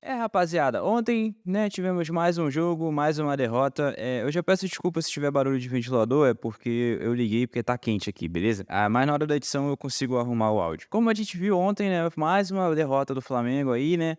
Rapaziada, ontem, né, tivemos mais um jogo, mais uma derrota. Eu já peço desculpa se tiver barulho de ventilador, é porque eu liguei porque tá quente aqui, beleza? Mas na hora da edição eu consigo arrumar o áudio. Como a gente viu ontem, né, mais uma derrota do Flamengo aí, né?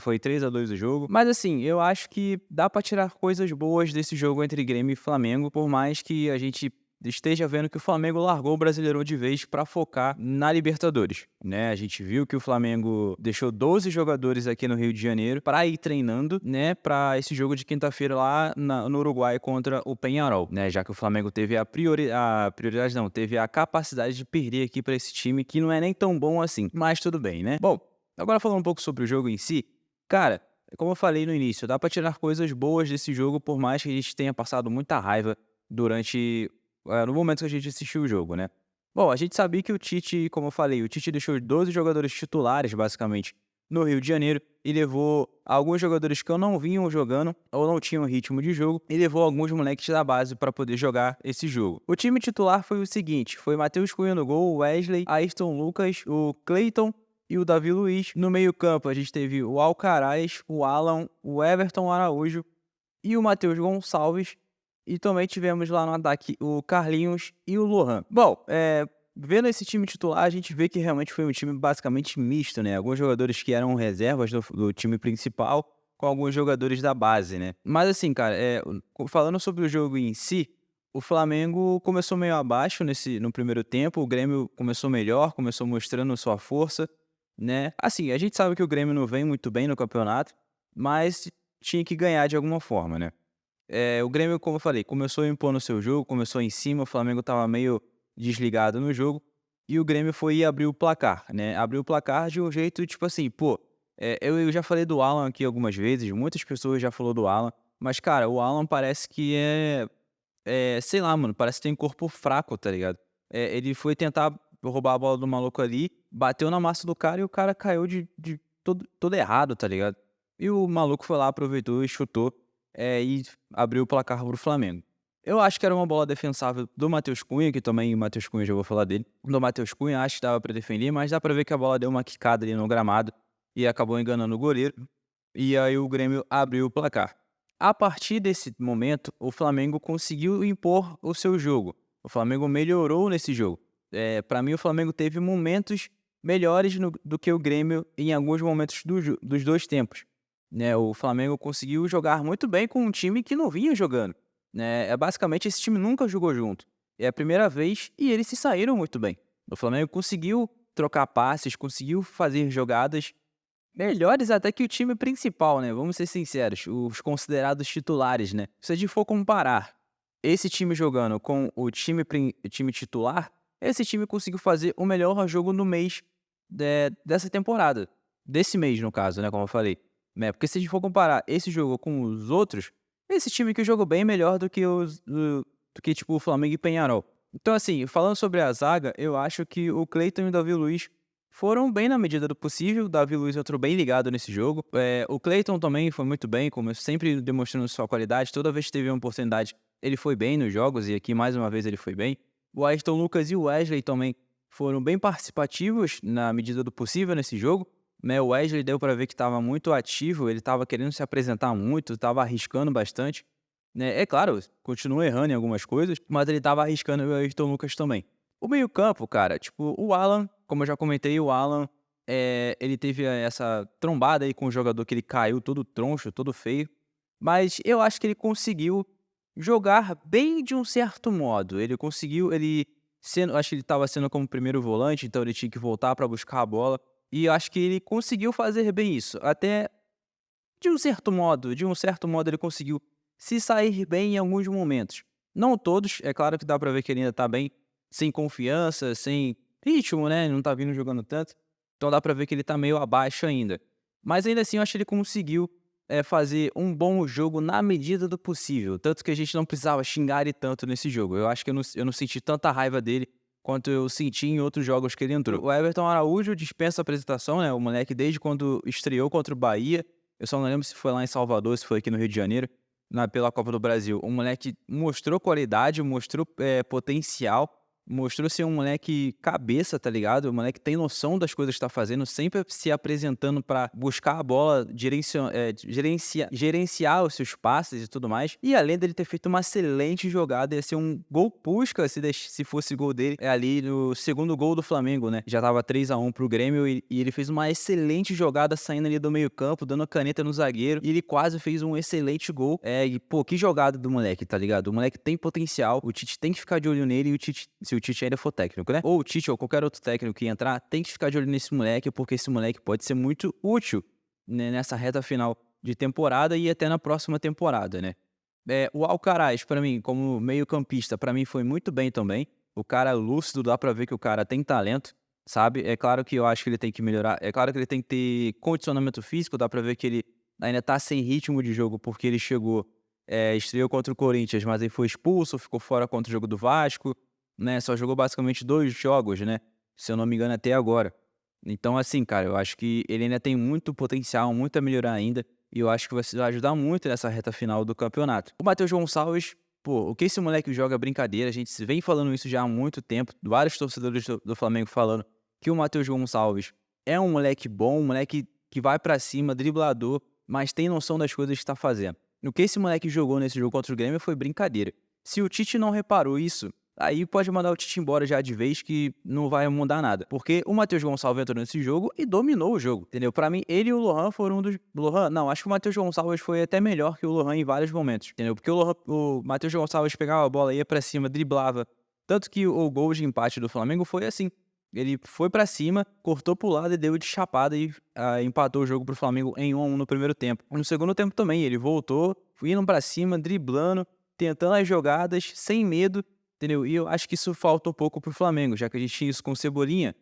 Foi 3-2 o jogo. Mas assim, eu acho que dá pra tirar coisas boas desse jogo entre Grêmio e Flamengo, por mais que a gente esteja vendo que o Flamengo largou o Brasileirão de vez para focar na Libertadores, né? A gente viu que o Flamengo deixou 12 jogadores aqui no Rio de Janeiro para ir treinando, né, para esse jogo de quinta-feira lá no Uruguai contra o Peñarol, né? Já que o Flamengo teve a prioridade não, teve a capacidade de perder aqui para esse time que não é nem tão bom assim, mas tudo bem, né? Bom, agora falando um pouco sobre o jogo em si, cara, como eu falei no início, dá para tirar coisas boas desse jogo, por mais que a gente tenha passado muita raiva durante no momento que a gente assistiu o jogo, né. Bom, a gente sabia que o Tite, como eu falei, o Tite deixou 12 jogadores titulares, basicamente, no Rio de Janeiro e levou alguns jogadores que não vinham jogando ou não tinham ritmo de jogo e levou alguns moleques da base para poder jogar esse jogo. O time titular foi o seguinte, foi Matheus Cunha no gol, o Wesley, Ayrton Lucas, o Cleiton e o Davi Luiz. No meio-campo a gente teve o Alcaraz, o Alan, o Everton Araújo e o Matheus Gonçalves, e também tivemos lá no ataque o Carlinhos e o Lohan. Bom, vendo esse time titular, a gente vê que realmente foi um time basicamente misto, né? Alguns jogadores que eram reservas do time principal, com alguns jogadores da base, né? Mas assim, cara, falando sobre o jogo em si, o Flamengo começou meio abaixo no primeiro tempo, o Grêmio começou melhor, começou mostrando sua força, né? Assim, a gente sabe que o Grêmio não vem muito bem no campeonato, mas tinha que ganhar de alguma forma, né? O Grêmio, como eu falei, começou impondo o seu jogo, começou em cima, o Flamengo estava meio desligado no jogo, e o Grêmio foi e abriu o placar, né, abriu o placar de um jeito, tipo assim, pô, eu já falei do Alan aqui algumas vezes, muitas pessoas já falou do Alan, mas cara, o Alan parece que sei lá, mano, parece que tem corpo fraco, tá ligado? Ele foi tentar roubar a bola do maluco ali, bateu na massa do cara e o cara caiu de todo errado, tá ligado? E o maluco foi lá, aproveitou e chutou, e abriu o placar para o Flamengo. Eu acho que era uma bola defensável do Matheus Cunha, que também o Matheus Cunha, já vou falar dele. Do Matheus Cunha, acho que dava pra defender, mas dá pra ver que a bola deu uma quicada ali no gramado e acabou enganando o goleiro. E aí o Grêmio abriu o placar. A partir desse momento, o Flamengo conseguiu impor o seu jogo. O Flamengo melhorou nesse jogo. Para mim, o Flamengo teve momentos melhores do que o Grêmio em alguns momentos dos dois tempos, né? O Flamengo conseguiu jogar muito bem com um time que não vinha jogando, né? Basicamente, esse time nunca jogou junto. É a primeira vez e eles se saíram muito bem. O Flamengo conseguiu trocar passes, conseguiu fazer jogadas melhores até que o time principal, né, vamos ser sinceros, os considerados titulares, né. Se a gente for comparar esse time jogando com o time titular, esse time conseguiu fazer o melhor jogo no mês dessa temporada. Desse mês, no caso, né, como eu falei, né, porque se a gente for comparar esse jogo com os outros, esse time que jogou bem melhor do que, tipo, o Flamengo e Peñarol. Então, assim, falando sobre a zaga, eu acho que o Cleiton e o Davi Luiz foram bem na medida do possível, o Davi Luiz entrou bem ligado nesse jogo. O Cleiton também foi muito bem, como sempre demonstrando sua qualidade. Toda vez que teve uma oportunidade, ele foi bem nos jogos e aqui mais uma vez ele foi bem. O Ayrton Lucas e o Wesley também foram bem participativos na medida do possível nesse jogo, né? O Wesley deu para ver que estava muito ativo, ele estava querendo se apresentar muito, estava arriscando bastante, né? É claro, continua errando em algumas coisas, mas ele estava arriscando, e o Ayrton Lucas também. O meio-campo, cara, tipo, o Alan, como eu já comentei, o Alan, ele teve essa trombada aí com o jogador que ele caiu todo troncho, todo feio, mas eu acho que ele conseguiu jogar bem de um certo modo. Ele conseguiu, ele sendo acho que ele estava sendo como primeiro volante, então ele tinha que voltar para buscar a bola, e eu acho que ele conseguiu fazer bem isso. Até de um certo modo ele conseguiu se sair bem em alguns momentos. Não todos, é claro que dá pra ver que ele ainda tá bem sem confiança, sem ritmo, né, não tá vindo jogando tanto, então dá pra ver que ele tá meio abaixo ainda. Mas ainda assim eu acho que ele conseguiu, fazer um bom jogo na medida do possível, tanto que a gente não precisava xingar ele tanto nesse jogo. Eu acho que eu não senti tanta raiva dele quanto eu senti em outros jogos que ele entrou. O Everton Araújo dispensa apresentação, né, o moleque desde quando estreou contra o Bahia, eu só não lembro se foi lá em Salvador, se foi aqui no Rio de Janeiro, pela Copa do Brasil. O moleque mostrou qualidade, mostrou, potencial, mostrou ser um moleque cabeça, tá ligado? Um moleque que tem noção das coisas que tá fazendo, sempre se apresentando pra buscar a bola, gerenciar os seus passes e tudo mais. E além dele ter feito uma excelente jogada, ia ser um gol pusca se fosse gol dele, ali no segundo gol do Flamengo, né? Já tava 3-1 pro Grêmio e ele fez uma excelente jogada saindo ali do meio campo, dando a caneta no zagueiro, e ele quase fez um excelente gol. E pô, que jogada do moleque, tá ligado? O moleque tem potencial, o Tite tem que ficar de olho nele, e o Tite, se o Tite ainda for técnico, né? Ou o Tite ou qualquer outro técnico que entrar, tem que ficar de olho nesse moleque, porque esse moleque pode ser muito útil, né, nessa reta final de temporada e até na próxima temporada, né? O Alcaraz, pra mim, como meio-campista, pra mim foi muito bem também. O cara é lúcido, dá pra ver que o cara tem talento, sabe? É claro que eu acho que ele tem que melhorar. É claro que ele tem que ter condicionamento físico, dá pra ver que ele ainda tá sem ritmo de jogo, porque ele chegou, estreou contra o Corinthians, mas aí foi expulso, ficou fora contra o jogo do Vasco, né? Só jogou basicamente 2 jogos, né? Se eu não me engano, até agora. Então, assim, cara, eu acho que ele ainda tem muito potencial, muito a melhorar ainda. E eu acho que vai ajudar muito nessa reta final do campeonato. O Matheus Gonçalves, pô, o que esse moleque joga é brincadeira. A gente vem falando isso já há muito tempo. Vários torcedores do Flamengo falando que o Matheus Gonçalves é um moleque bom, um moleque que vai pra cima, driblador, mas tem noção das coisas que tá fazendo. O que esse moleque jogou nesse jogo contra o Grêmio foi brincadeira. Se o Tite não reparou isso, aí pode mandar o Tite embora já de vez, que não vai mudar nada. Porque o Matheus Gonçalves entrou nesse jogo e dominou o jogo, entendeu? Pra mim, ele e o Lohan foram um dos... Lohan, não, acho que o Matheus Gonçalves foi até melhor que o Lohan em vários momentos, entendeu? Porque o Matheus Gonçalves pegava a bola, ia pra cima, driblava. Tanto que o gol de empate do Flamengo foi assim. Ele foi pra cima, cortou pro lado e deu de chapada e empatou o jogo pro Flamengo em 1-1 no primeiro tempo. No segundo tempo também, ele voltou, indo pra cima, driblando, tentando as jogadas, sem medo, entendeu? E eu acho que isso falta um pouco pro Flamengo, já que a gente tinha isso com o Cebolinha.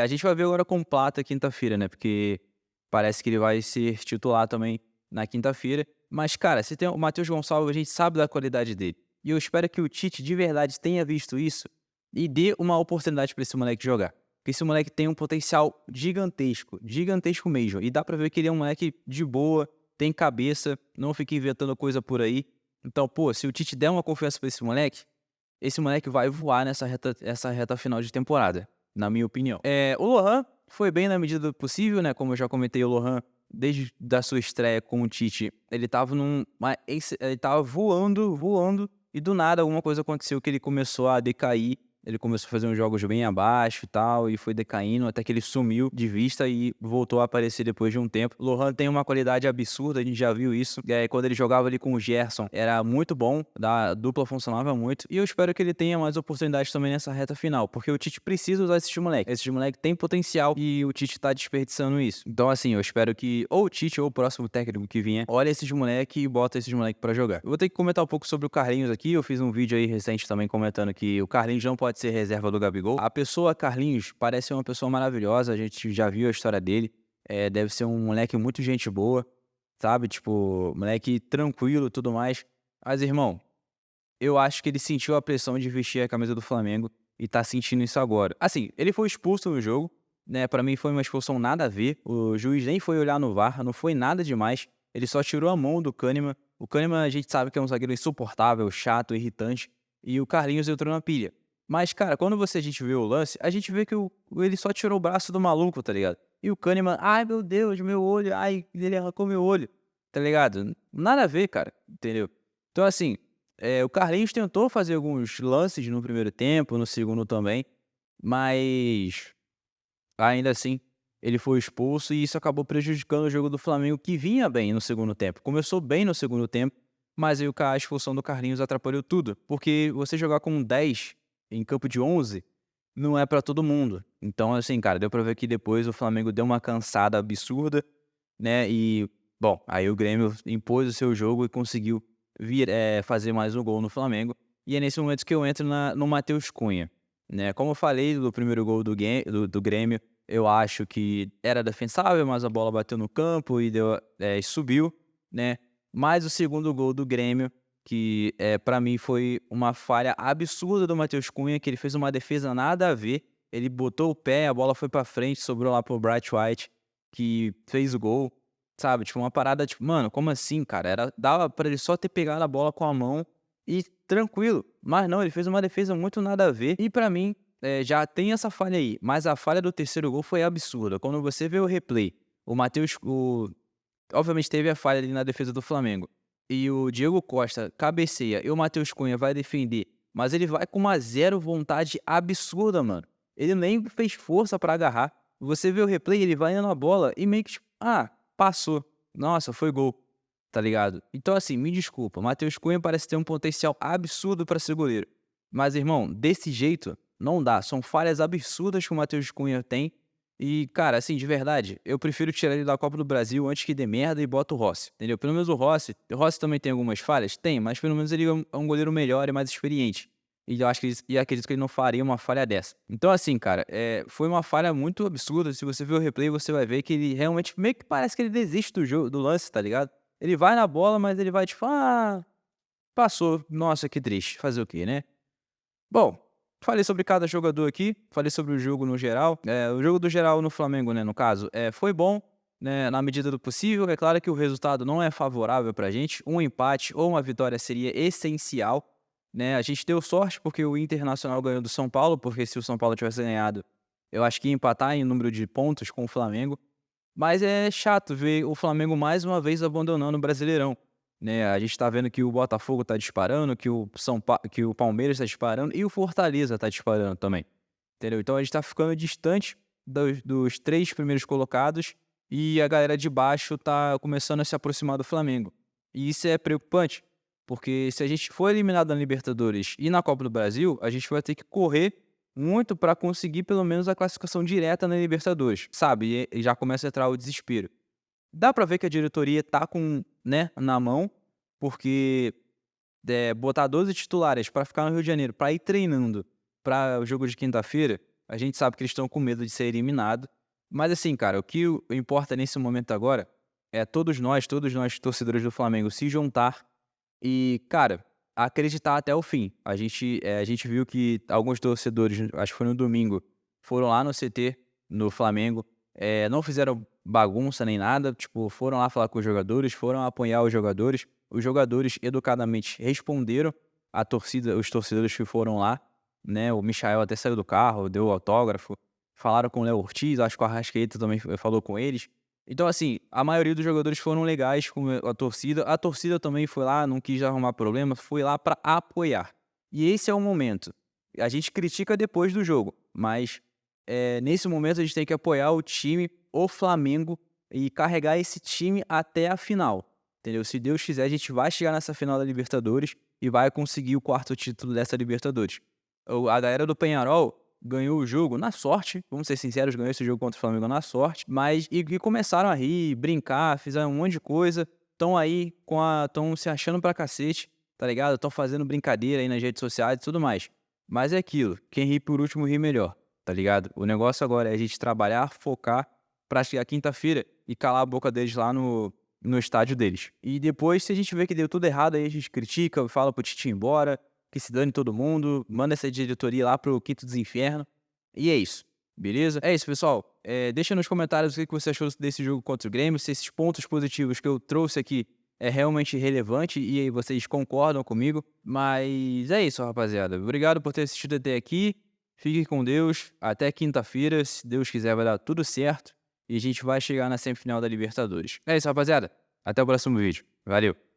A gente vai ver agora com o Plata quinta-feira, né? Porque parece que ele vai ser titular também na quinta-feira. Mas, cara, se tem o Matheus Gonçalves, a gente sabe da qualidade dele. E eu espero que o Tite de verdade tenha visto isso e dê uma oportunidade pra esse moleque jogar. Porque esse moleque tem um potencial gigantesco, gigantesco mesmo. E dá pra ver que ele é um moleque de boa, tem cabeça, não fica inventando coisa por aí. Então, pô, se o Tite der uma confiança pra esse moleque vai voar essa reta final de temporada, na minha opinião. O Lohan foi bem na medida do possível, né? Como eu já comentei, o Lohan, desde da sua estreia com o Tite, ele tava ele tava voando, e do nada alguma coisa aconteceu que ele começou a decair. Ele começou a fazer uns jogos bem abaixo e tal, e foi decaindo até que ele sumiu de vista e voltou a aparecer depois de um tempo. O Lohan tem uma qualidade absurda, a gente já viu isso. Quando ele jogava ali com o Gerson, era muito bom, a dupla funcionava muito. E eu espero que ele tenha mais oportunidades também nessa reta final, porque o Tite precisa usar esses moleques. Esses moleques têm potencial e o Tite tá desperdiçando isso. Então, assim, eu espero que ou o Tite ou o próximo técnico que vier olhe esses moleques e bota esses moleques pra jogar. Eu vou ter que comentar um pouco sobre o Carlinhos aqui. Eu fiz um vídeo aí recente também comentando que o Carlinhos não pode ser reserva do Gabigol. A pessoa Carlinhos parece ser uma pessoa maravilhosa, a gente já viu a história dele. Deve ser um moleque muito gente boa, sabe? Tipo, moleque tranquilo e tudo mais. Mas, irmão, eu acho que ele sentiu a pressão de vestir a camisa do Flamengo e tá sentindo isso agora. Assim, ele foi expulso no jogo, né? Pra mim foi uma expulsão nada a ver. O juiz nem foi olhar no VAR, não foi nada demais. Ele só tirou a mão do Kahneman. O Kahneman a gente sabe que é um zagueiro insuportável, chato, irritante. E o Carlinhos entrou na pilha. Mas, cara, quando a gente vê o lance, a gente vê que ele só tirou o braço do maluco, tá ligado? E o Kahneman, ai meu Deus, meu olho, ai, ele arrancou meu olho, tá ligado? Nada a ver, cara, entendeu? Então, assim, o Carlinhos tentou fazer alguns lances no primeiro tempo, no segundo também, mas ainda assim ele foi expulso e isso acabou prejudicando o jogo do Flamengo, que vinha bem no segundo tempo. Começou bem no segundo tempo, mas aí a expulsão do Carlinhos atrapalhou tudo, porque você jogar com um 10 em campo de 11 não é pra todo mundo. Então, assim, cara, deu pra ver que depois o Flamengo deu uma cansada absurda, né? E, bom, aí o Grêmio impôs o seu jogo e conseguiu fazer mais um gol no Flamengo. E é nesse momento que eu entro no Matheus Cunha, né? Como eu falei do primeiro gol do Grêmio, eu acho que era defensável, mas a bola bateu no campo e e subiu, né? Mas o segundo gol do Grêmio, que para mim foi uma falha absurda do Matheus Cunha, que ele fez uma defesa nada a ver. Ele botou o pé, a bola foi pra frente, sobrou lá pro Bright White, que fez o gol, sabe? Tipo, uma parada, tipo, mano, como assim, cara? Dava pra ele só ter pegado a bola com a mão e tranquilo. Mas não, ele fez uma defesa muito nada a ver e pra mim, já tem essa falha aí, mas a falha do terceiro gol foi absurda. Quando você vê o replay, o Matheus obviamente teve a falha ali na defesa do Flamengo. E o Diego Costa cabeceia e o Matheus Cunha vai defender, mas ele vai com uma zero vontade absurda, mano. Ele nem fez força pra agarrar. Você vê o replay, ele vai indo na bola e meio que tipo, passou. Nossa, foi gol, tá ligado? Então assim, me desculpa, Matheus Cunha parece ter um potencial absurdo pra ser goleiro. Mas irmão, desse jeito não dá, são falhas absurdas que o Matheus Cunha tem e, cara, assim, de verdade, eu prefiro tirar ele da Copa do Brasil antes que dê merda e bota o Rossi, entendeu? Pelo menos o Rossi também tem algumas falhas? Tem, mas pelo menos ele é um goleiro melhor e mais experiente. E eu acho que acredito que ele não faria uma falha dessa. Então, assim, cara, foi uma falha muito absurda. Se você ver o replay, você vai ver que ele realmente meio que parece que ele desiste do jogo, do lance, tá ligado? Ele vai na bola, mas ele vai tipo, passou. Nossa, que triste. Fazer o quê, né? Bom, falei sobre cada jogador aqui, falei sobre o jogo no geral. O jogo do geral no Flamengo, né, no caso, foi bom, né, na medida do possível. É claro que o resultado não é favorável pra gente. Um empate ou uma vitória seria essencial, né? A gente deu sorte porque o Internacional ganhou do São Paulo, porque se o São Paulo tivesse ganhado, eu acho que ia empatar em número de pontos com o Flamengo. Mas é chato ver o Flamengo mais uma vez abandonando o Brasileirão, né. A gente tá vendo que o Botafogo tá disparando, que o Palmeiras tá disparando e o Fortaleza tá disparando também, entendeu. Então a gente tá ficando distante dos 3 primeiros colocados e a galera de baixo tá começando a se aproximar do Flamengo. E isso é preocupante, porque se a gente for eliminado na Libertadores e na Copa do Brasil, a gente vai ter que correr muito para conseguir pelo menos a classificação direta na Libertadores, sabe, e já começa a entrar o desespero. Dá pra ver que a diretoria tá com, né, na mão, porque, botar 12 titulares pra ficar no Rio de Janeiro, pra ir treinando pra o jogo de quinta-feira, a gente sabe que eles estão com medo de ser eliminado. Mas assim, cara, o que importa nesse momento agora é todos nós torcedores do Flamengo se juntar e, cara, acreditar até o fim. A gente viu que alguns torcedores, acho que foi no domingo, foram lá no CT, no Flamengo, não fizeram bagunça nem nada, tipo, foram lá falar com os jogadores, foram apoiar os jogadores. Os jogadores educadamente responderam a torcida, os torcedores que foram lá, né? O Michael até saiu do carro, deu autógrafo, falaram com o Léo Ortiz, acho que o Arrascaeta também falou com eles. Então, assim, a maioria dos jogadores foram legais com a torcida também foi lá, não quis arrumar problema, foi lá pra apoiar. E esse é o momento. A gente critica depois do jogo, mas, nesse momento a gente tem que apoiar o time, o Flamengo, e carregar esse time até a final, entendeu? Se Deus quiser, a gente vai chegar nessa final da Libertadores e vai conseguir o 4º título dessa Libertadores. A galera do Peñarol ganhou o jogo na sorte, vamos ser sinceros, ganhou esse jogo contra o Flamengo na sorte, mas e começaram a rir, brincar, fizeram um monte de coisa, estão aí estão se achando pra cacete, tá ligado? Estão fazendo brincadeira aí nas redes sociais e tudo mais. Mas é aquilo, quem ri por último ri melhor, tá ligado? O negócio agora é a gente trabalhar, focar pra chegar quinta-feira e calar a boca deles lá no estádio deles. E depois, se a gente vê que deu tudo errado, aí a gente critica, fala pro Tite ir embora, que se dane todo mundo, manda essa diretoria lá pro quinto dos infernos. E é isso, beleza? É isso, pessoal. Deixa nos comentários o que você achou desse jogo contra o Grêmio, se esses pontos positivos que eu trouxe aqui é realmente relevante e aí vocês concordam comigo. Mas é isso, rapaziada. Obrigado por ter assistido até aqui. Fique com Deus. Até quinta-feira. Se Deus quiser, vai dar tudo certo. E a gente vai chegar na semifinal da Libertadores. É isso, rapaziada. Até o próximo vídeo. Valeu!